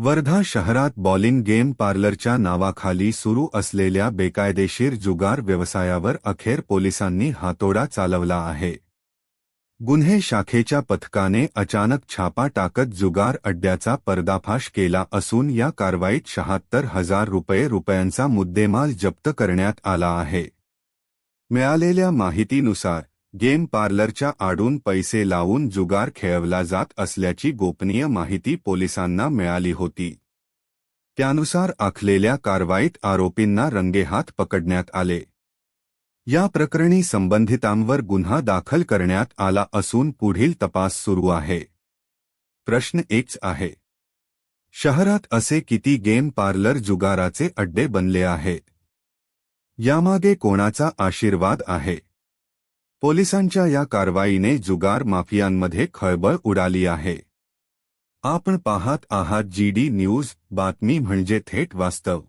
वर्धा शहरात bowling game पार्लरच्या नावाखाली सुरू असलेल्या बेकायदेशीर जुगार व्यवसायावर अखेर पोलिसांनी हातोडा चालवला आहे। गुन्हे शाखेच्या पथकाने अचानक छापा टाकत जुगार अड्ड्याचा पर्दाफाश केला असून या कारवाईत 76,000 रुपयांचा मुद्देमाल जप्त करण्यात आला आहे। मिळालेल्या माहितीनुसार गेम पार्लरच्या आडून पैसे लावून जुगार खेळवला जात असल्याची गोपनीय माहिती पोलिसांना मिळाली होती। त्यानुसार आखलेल्या कारवाईत आरोपींना रंगेहात पकडण्यात आले। या प्रकरणी संबंधितांवर गुन्हा दाखल करण्यात आला असून पुढील तपास सुरू आहे। प्रश्न एकच आहे, शहरात असे किती गेम पार्लर जुगाराचे अड्डे बनले आहेत? यामागे कोणाचा आशीर्वाद आहे? पोलिसांच्या या कारवाईने जुगार माफियांमध्ये खळबळ उडाली आहे। आपण पाहत आहात GD न्यूज, बातमी म्हणजे थेट वास्तव।